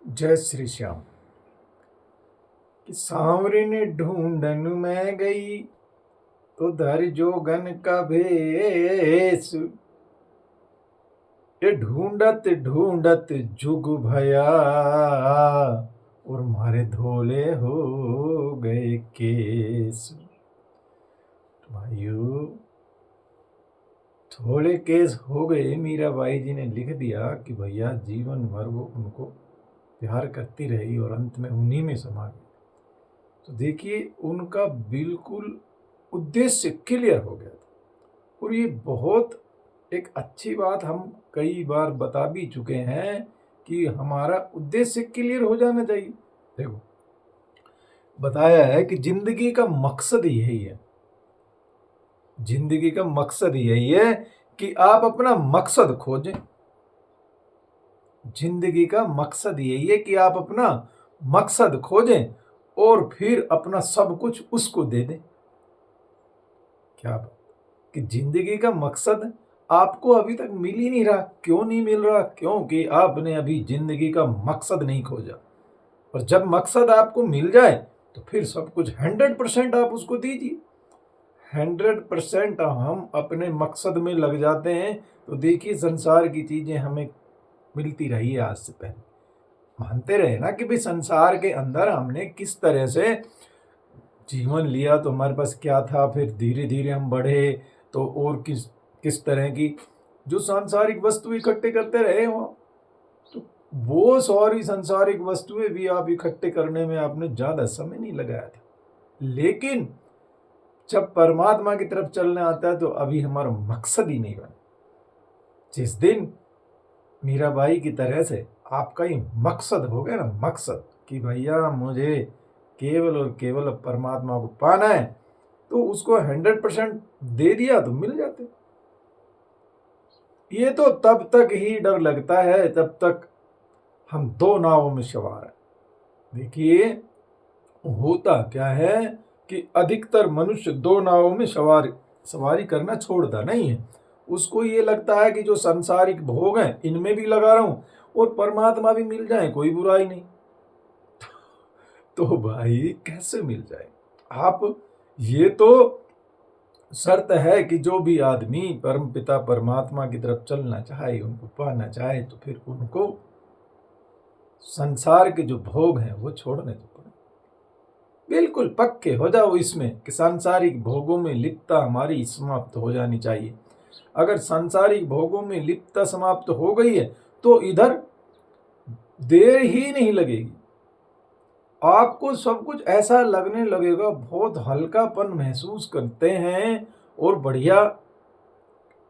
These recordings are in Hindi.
जय श्री श्याम। कि सांवरे ने ढूंढन में गई तो धर जोगन का भेष। ये ढूंढत ढूंढत जुग भया और मारे धोले हो गए केस। भाइयों, थोड़े केस हो गए। मीराबाई जी ने लिख दिया कि भैया जीवन भर वो उनको प्यार करती रही और अंत में उन्हीं में समा गई। तो देखिए, उनका बिल्कुल उद्देश्य क्लियर हो गया था। और ये बहुत एक अच्छी बात हम कई बार बता भी चुके हैं कि हमारा उद्देश्य क्लियर हो जाना चाहिए। देखो, बताया है कि जिंदगी का मकसद यही है। जिंदगी का मकसद यही है कि आप अपना मकसद खोजें। जिंदगी का मकसद यही है कि आप अपना मकसद खोजें और फिर अपना सब कुछ उसको दे दें। क्या बात कि जिंदगी का मकसद आपको अभी तक मिल ही नहीं रहा। क्यों नहीं मिल रहा? क्योंकि आपने अभी जिंदगी का मकसद नहीं खोजा। और जब मकसद आपको मिल जाए तो फिर सब कुछ 100% आप उसको दीजिए। 100% हम अपने मकसद में लग जाते हैं तो देखिए, संसार की चीजें हमें मिलती रही है। आज से पहले मानते रहे ना कि भाई संसार के अंदर हमने किस तरह से जीवन लिया, तो हमारे पास क्या था, फिर धीरे धीरे हम बढ़े तो और किस किस तरह की जो सांसारिक वस्तु इकट्ठे करते रहे हो, तो वो सारी सांसारिक वस्तुएं भी आप इकट्ठे करने में आपने ज्यादा समय नहीं लगाया था। लेकिन जब परमात्मा की तरफ चलने आता है तो अभी हमारा मकसद ही नहीं बना। जिस दिन मीराबाई की तरह से आपका ही मकसद हो गया ना, मकसद कि भैया मुझे केवल और केवल परमात्मा को पाना है, तो उसको 100% दे दिया तो मिल जाते। ये तो तब तक ही डर लगता है जब तक हम दो नावों में सवार हैं। देखिए, होता क्या है कि अधिकतर मनुष्य दो नावों में सवारी करना छोड़ता नहीं है। उसको ये लगता है कि जो सांसारिक भोग हैं इनमें भी लगा रहा हूं और परमात्मा भी मिल जाए, कोई बुराई नहीं। तो भाई कैसे मिल जाए? आप ये तो शर्त है कि जो भी आदमी परम पिता परमात्मा की तरफ चलना चाहे, उनको पाना चाहे, तो फिर उनको संसार के जो भोग हैं वो छोड़ने तो पड़े। बिल्कुल पक्के हो जाओ इसमें कि सांसारिक भोगों में लिप्तता हमारी समाप्त हो जानी चाहिए। अगर सांसारिक भोगों में लिप्तता समाप्त हो गई है तो इधर देर ही नहीं लगेगी। आपको सब कुछ ऐसा लगने लगेगा, बहुत हल्कापन महसूस करते हैं और बढ़िया।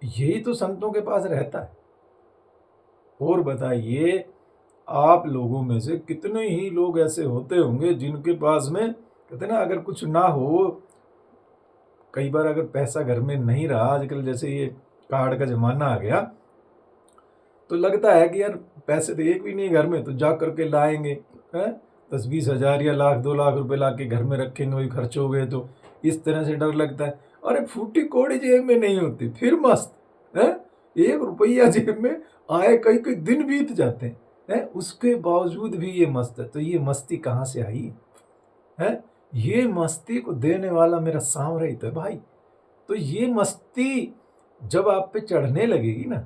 यही तो संतों के पास रहता है। और बताइए, आप लोगों में से कितने ही लोग ऐसे होते होंगे जिनके पास में, कहते ना, अगर कुछ ना हो, कई बार अगर पैसा घर में नहीं रहा, आजकल जैसे ये कार्ड का जमाना आ गया, तो लगता है कि यार पैसे तो एक भी नहीं घर में, तो जा करके लाएंगे, 10-20 हज़ार या लाख 2 लाख रुपए ला के घर में रखेंगे, वही खर्च हो गए तो इस तरह से डर लगता है। अरे फूटी कोड़ी जेब में नहीं होती फिर मस्त है। 1 रुपया जेब में आए, कई कई दिन बीत जाते हैं, उसके बावजूद भी ये मस्त है। तो ये मस्ती कहाँ से आई है? ये मस्ती को देने वाला मेरा सांवरा ही तो है भाई। तो ये मस्ती जब आप पे चढ़ने लगेगी ना,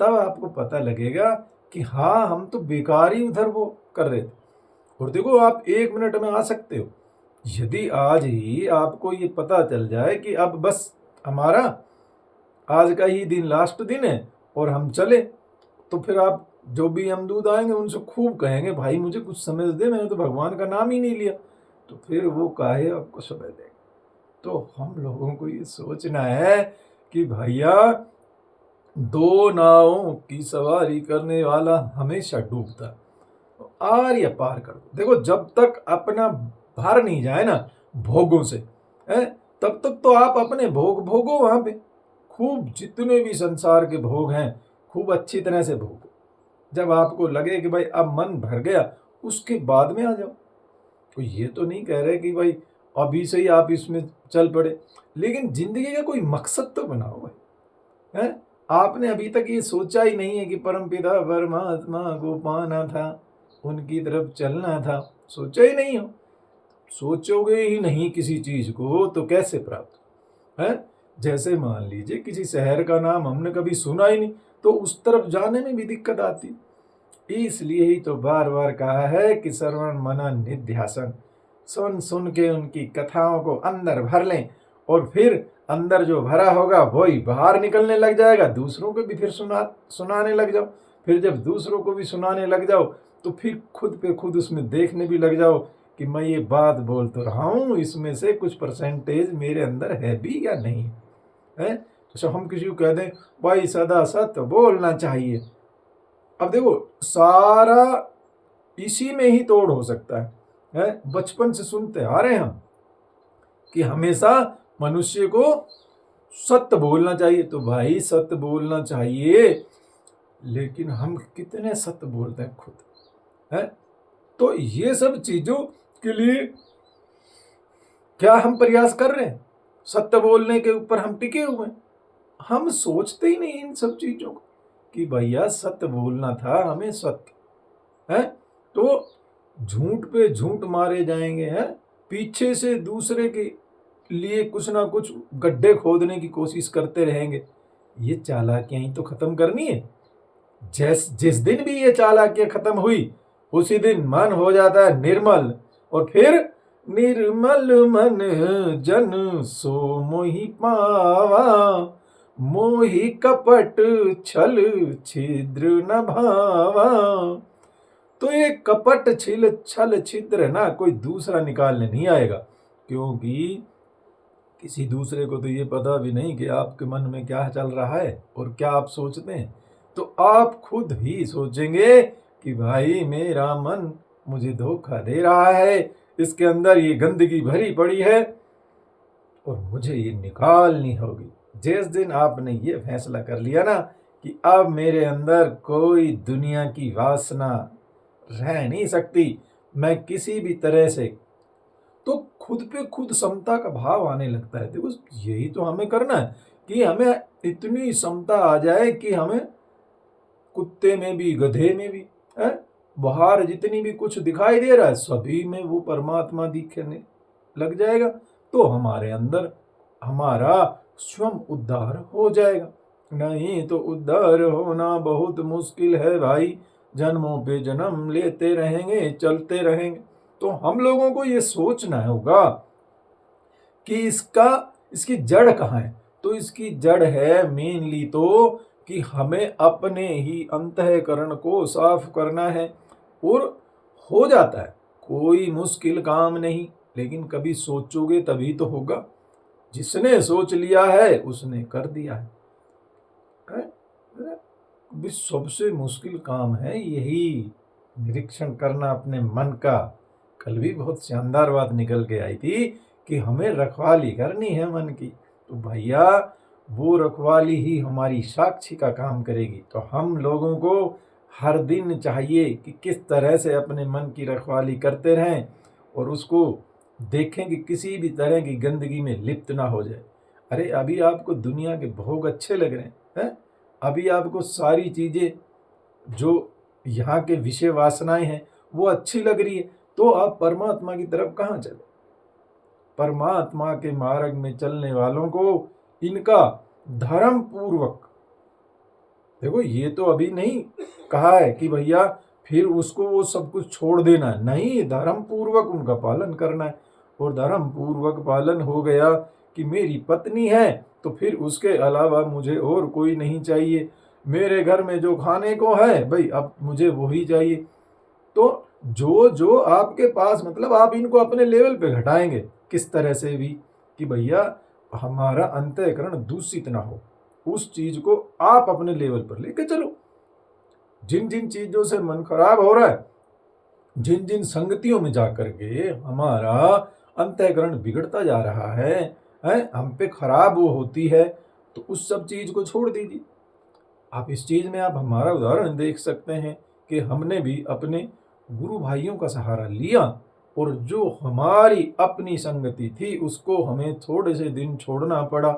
तब आपको पता लगेगा कि हाँ, हम तो बेकार ही उधर वो कर रहे थे। और देखो, आप 1 मिनट में आ सकते हो। यदि आज ही आपको ये पता चल जाए कि अब बस हमारा आज का ही दिन लास्ट दिन है और हम चले, तो फिर आप जो भी यमदूत आएंगे उनसे खूब कहेंगे, भाई मुझे कुछ समझ दे, मैंने तो भगवान का नाम ही नहीं लिया। तो फिर वो काहे आपको समझ देगा? तो हम लोगों को ये सोचना है कि भैया, दो नावों की सवारी करने वाला हमेशा डूबता, तो आर या पार कर दो। देखो, जब तक अपना भर नहीं जाए ना भोगों से, है, तब तक तो आप अपने भोग भोगो। वहां पे खूब जितने भी संसार के भोग हैं खूब अच्छी तरह से भोगो। जब आपको लगे कि भाई अब मन भर गया, उसके बाद में आ जाओ। तो ये तो नहीं कह रहे कि भाई अभी से ही आप इसमें चल पड़े, लेकिन जिंदगी का कोई मकसद तो बनाओ भाई। है, आपने अभी तक ये सोचा ही नहीं है कि परमपिता परमात्मा को पाना था, उनकी तरफ चलना था, सोचा ही नहीं हो। सोचोगे ही नहीं किसी चीज को तो कैसे प्राप्त है? जैसे मान लीजिए किसी शहर का नाम हमने कभी सुना ही नहीं, तो उस तरफ जाने में भी दिक्कत आती। इसलिए ही तो बार बार कहा है कि श्रवण मनन निध्यासन, सुन सुन के उनकी कथाओं को अंदर भर लें, और फिर अंदर जो भरा होगा वही बाहर निकलने लग जाएगा। दूसरों को भी फिर सुनाने लग जाओ। फिर जब दूसरों को भी सुनाने लग जाओ तो फिर खुद पे खुद उसमें देखने भी लग जाओ कि मैं ये बात बोल तो रहा हूँ, इसमें से कुछ परसेंटेज मेरे अंदर है भी या नहीं है। तो हम किसी को कह दें भाई सदा सत्य बोलना चाहिए, अब देखो सारा इसी में ही तोड़ हो सकता है। बचपन से सुनते आ रहे हैं हम कि हमेशा मनुष्य को सत्य बोलना चाहिए, तो भाई सत्य बोलना चाहिए, लेकिन हम कितने सत्य बोलते हैं खुद है? तो ये सब चीजों के लिए क्या हम प्रयास कर रहे हैं? सत्य बोलने के ऊपर हम टिके हुए हैं। हम सोचते ही नहीं इन सब चीजों को कि भैया सत्य बोलना था हमें, सत्य है तो झूठ पे झूठ मारे जाएंगे हैं, पीछे से दूसरे के लिए कुछ ना कुछ गड्ढे खोदने की कोशिश करते रहेंगे। ये चालाकियां ही तो खत्म करनी है। जिस दिन भी ये चालाकियां खत्म हुई उसी दिन मन हो जाता है निर्मल, और फिर निर्मल मन जन सो मोहि पावा, मोहि कपट छल छिद्र न भावा। तो ये कपट छल छिद्र ना कोई दूसरा निकालने नहीं आएगा, क्योंकि किसी दूसरे को तो ये पता भी नहीं कि आपके मन में क्या चल रहा है और क्या आप सोचते हैं। तो आप खुद ही सोचेंगे कि भाई मेरा मन मुझे धोखा दे रहा है, इसके अंदर ये गंदगी भरी पड़ी है और मुझे ये निकालनी होगी। जिस दिन आपने ये फैसला कर लिया ना कि अब मेरे अंदर कोई दुनिया की वासना रह नहीं सकती, मैं किसी भी तरह से, तो खुद पे खुद समता का भाव आने लगता है। देखो यही तो हमें करना है कि हमें इतनी समता आ जाए कि हमें कुत्ते में भी गधे में भी है, बाहर जितनी भी कुछ दिखाई दे रहा है सभी में वो परमात्मा दिखने लग जाएगा, तो हमारे अंदर हमारा स्वयं उद्धार हो जाएगा। नहीं तो उद्धार होना बहुत मुश्किल है भाई, जन्मों पे जन्म लेते रहेंगे, चलते रहेंगे। तो हम लोगों को ये सोचना होगा कि इसकी जड़ कहाँ है। तो इसकी जड़ है मेनली तो कि हमें अपने ही अंतःकरण को साफ करना है, और हो जाता है, कोई मुश्किल काम नहीं, लेकिन कभी सोचोगे तभी तो होगा। जिसने सोच लिया है उसने कर दिया है। सबसे मुश्किल काम है यही निरीक्षण करना अपने मन का। कल भी बहुत शानदार बात निकल के आई थी कि हमें रखवाली करनी है मन की, तो भैया वो रखवाली ही हमारी साक्षी का काम करेगी। तो हम लोगों को हर दिन चाहिए कि किस तरह से अपने मन की रखवाली करते रहें और उसको देखें कि किसी भी तरह की गंदगी में लिप्त ना हो जाए। अरे अभी आपको दुनिया के भोग अच्छे लग रहे हैं, अभी आपको सारी चीज़ें जो यहाँ के विषय वासनाएं हैं वो अच्छी लग रही है, तो आप परमात्मा की तरफ कहाँ चले? परमात्मा के मार्ग में चलने वालों को इनका धर्म पूर्वक, देखो ये तो अभी नहीं कहा है कि भैया फिर उसको वो सब कुछ छोड़ देना है, नहीं, धर्म पूर्वक उनका पालन करना है। और धर्म पूर्वक पालन हो गया कि मेरी पत्नी है तो फिर उसके अलावा मुझे और कोई नहीं चाहिए, मेरे घर में जो खाने को है भाई अब मुझे वही चाहिए। तो जो जो आपके पास, मतलब आप इनको अपने लेवल पे घटाएंगे किस तरह से भी कि भैया हमारा अंतःकरण दूषित ना हो, उस चीज को आप अपने लेवल पर लेके चलो। जिन जिन चीजों से मन खराब हो रहा है, जिन जिन संगतियों में जाकर के हमारा अंतःकरण बिगड़ता जा रहा है, हम पे खराब वो होती है, तो उस सब चीज को छोड़ दीजिए। आप इस चीज में आप हमारा उदाहरण देख सकते हैं कि हमने भी अपने गुरु भाइयों का सहारा लिया, और जो हमारी अपनी संगति थी उसको हमें थोड़े से दिन छोड़ना पड़ा,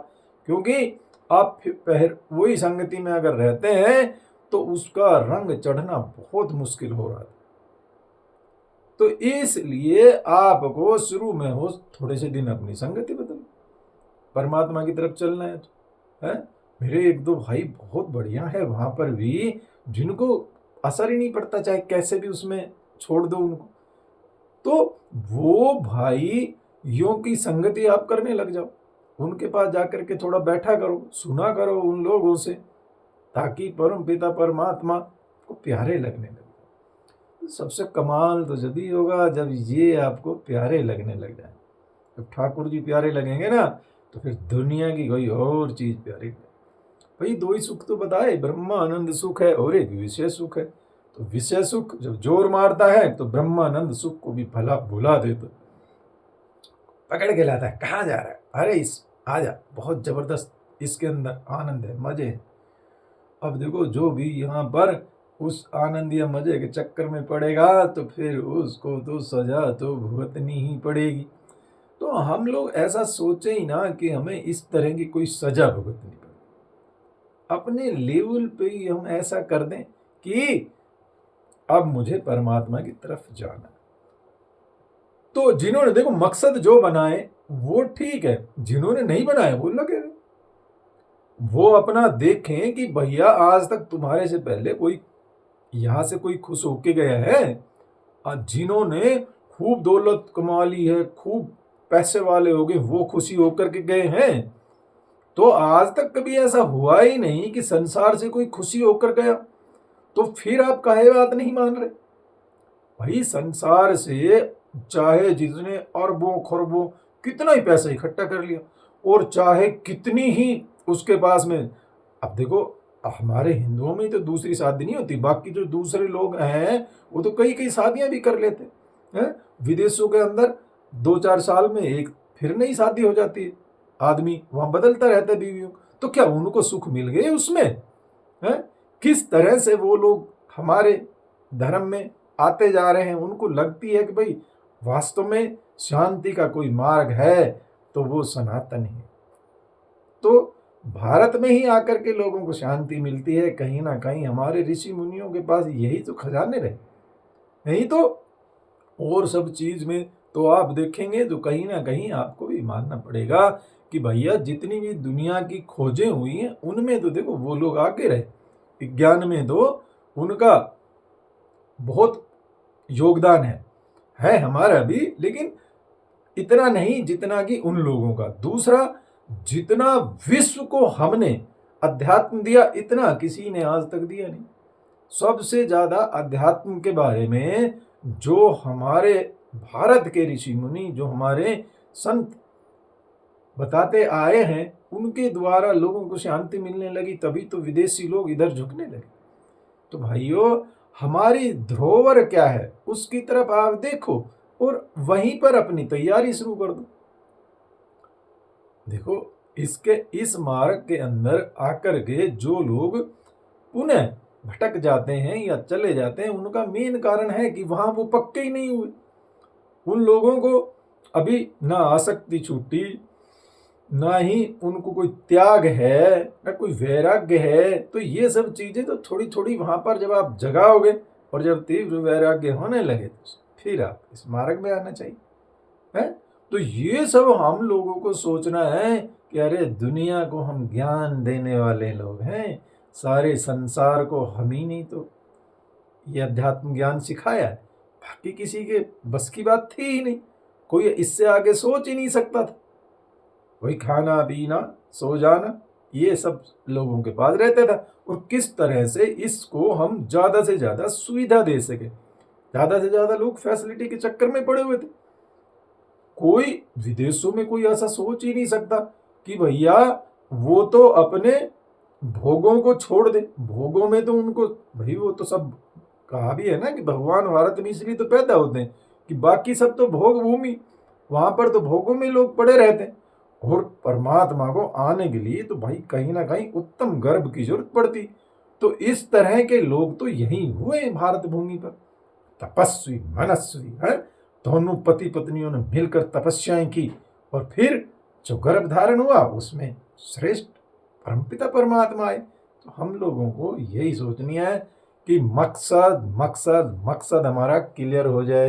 क्योंकि आप फिर वही संगति में अगर रहते हैं तो उसका रंग चढ़ना बहुत मुश्किल हो रहा था। तो इसलिए आपको शुरू में हो थोड़े से दिन अपनी संगति बदलो, परमात्मा की तरफ चलना है तो है। मेरे एक दो भाई बहुत बढ़िया है वहां पर भी, जिनको असर ही नहीं पड़ता, चाहे कैसे भी उसमें छोड़ दो उनको, तो वो भाई यों की संगति आप करने लग जाओ, उनके पास जाकर के थोड़ा बैठा करो, सुना करो उन लोगों से, ताकि परम पिता परमात्मा को प्यारे लगने लगे। तो सबसे कमाल तो जब ही होगा जब ये आपको प्यारे लगने लग जाए। जब ठाकुर जी प्यारे लगेंगे ना, तो फिर दुनिया की कोई और चीज प्यारी नहीं। भाई दो ही सुख तो बताए, ब्रह्मानंद सुख है और एक विषय सुख है। तो विषय सुख जब जोर मारता है तो ब्रह्मानंद सुख को भी भला भुला देता, पकड़ के लाता है, कहाँ जा रहा है, अरे इस आजा, बहुत जबरदस्त इसके अंदर आनंद है, मजे है। अब देखो जो भी यहाँ पर उस आनंद या मजे के चक्कर में पड़ेगा तो फिर उसको तो सजा तो भुगतनी ही पड़ेगी। तो हम लोग ऐसा सोचे ही ना कि हमें इस तरह की कोई सजा भुगतनी पड़े, अपने लेवल पे ही हम ऐसा कर दें कि अब मुझे परमात्मा की तरफ जाना। तो जिन्होंने देखो मकसद जो बनाए वो ठीक है, जिन्होंने नहीं बनाए वो लगे, वो अपना देखें कि भैया आज तक तुम्हारे से पहले कोई यहां से कोई खुश होके गया है, जिन्होंने खूब दौलत कमा ली है, खूब पैसे वाले हो गए, वो खुशी होकर के गए हैं। तो आज तक कभी ऐसा हुआ ही नहीं कि संसार से कोई खुशी होकर गया, तो फिर आप काहे बात नहीं मान रहे। भाई संसार से चाहे जितने अरबों खरबों कितना ही पैसा इकट्ठा कर लिया, और चाहे कितनी ही उसके पास में, अब देखो हमारे हिंदुओं में तो दूसरी शादी नहीं होती, बाकी जो दूसरे लोग हैं वो तो कई कई शादियां भी कर लेते हैं। विदेशों के अंदर 2-4 साल में एक फिर नई शादी हो जाती है, आदमी वहां बदलता रहता है बीवियों। तो क्या उनको सुख मिल गए उसमें है? किस तरह से वो लोग हमारे धर्म में आते जा रहे हैं, उनको लगती है कि भाई वास्तव में शांति का कोई मार्ग है तो वो सनातन है। तो भारत में ही आकर के लोगों को शांति मिलती है, कहीं ना कहीं हमारे ऋषि मुनियों के पास यही तो खजाने रहे, नहीं तो और सब चीज में तो आप देखेंगे तो कहीं ना कहीं आपको भी मानना पड़ेगा कि भैया जितनी भी दुनिया की खोजें हुई हैं उनमें तो देखो वो लोग आगे रहे, विज्ञान में तो उनका बहुत योगदान है हमारा भी, लेकिन इतना नहीं जितना कि उन लोगों का। दूसरा, जितना विश्व को हमने अध्यात्म दिया इतना किसी ने आज तक दिया नहीं। सबसे ज्यादा अध्यात्म के बारे में जो हमारे भारत के ऋषि मुनि, जो हमारे संत बताते आए हैं, उनके द्वारा लोगों को शांति मिलने लगी, तभी तो विदेशी लोग इधर झुकने लगे। तो भाइयों हमारी धरोहर क्या है उसकी तरफ आप देखो और वहीं पर अपनी तैयारी शुरू कर दो। देखो इसके इस मार्ग के अंदर आकर के जो लोग पुनः भटक जाते हैं या चले जाते हैं, उनका मेन कारण है कि वहां वो पक्के ही नहीं हुए। उन लोगों को अभी ना आसक्ति छूटी, ना ही उनको कोई त्याग है, ना कोई वैराग्य है। तो ये सब चीजें तो थोड़ी थोड़ी वहां पर जब आप जगाओगे और जब तीव्र वैराग्य होने लगे तो फिर आप इस मार्ग में आना चाहिए है। तो ये सब हम लोगों को सोचना है कि अरे दुनिया को हम ज्ञान देने वाले लोग हैं, सारे संसार को हम ही नहीं तो ये अध्यात्म ज्ञान सिखाया है, बाकी किसी के बस की बात थी ही नहीं, कोई इससे आगे सोच ही नहीं सकता था। वही खाना पीना सो जाना ये सब लोगों के पास रहता था, और किस तरह से इसको हम ज्यादा से ज्यादा सुविधा दे सके। ज्यादा से ज्यादा लोग फैसिलिटी के चक्कर में पड़े हुए थे। कोई विदेशों में कोई ऐसा सोच ही नहीं सकता कि भैया वो तो अपने भोगों को छोड़ दे। भोगों में तो उनको भाई वो तो सब कहा भी है ना कि भगवान भारत में इसलिए तो पैदा होते हैं कि बाकी सब तो भोग भूमि, वहां पर तो भोगों में लोग पड़े रहते हैं। और परमात्मा को आने के लिए तो भाई कहीं ना कहीं उत्तम गर्भ की जरूरत पड़ती। तो इस तरह के लोग तो यही हुए भारत भूमि पर, तपस्वी मनस्वी है। दोनों पति पत्नियों ने मिलकर तपस्याएं की और फिर जो गर्भ धारण हुआ उसमें श्रेष्ठ परमपिता परमात्मा आए। तो हम लोगों को यही सोचनी है कि मकसद मकसद मकसद हमारा क्लियर हो जाए।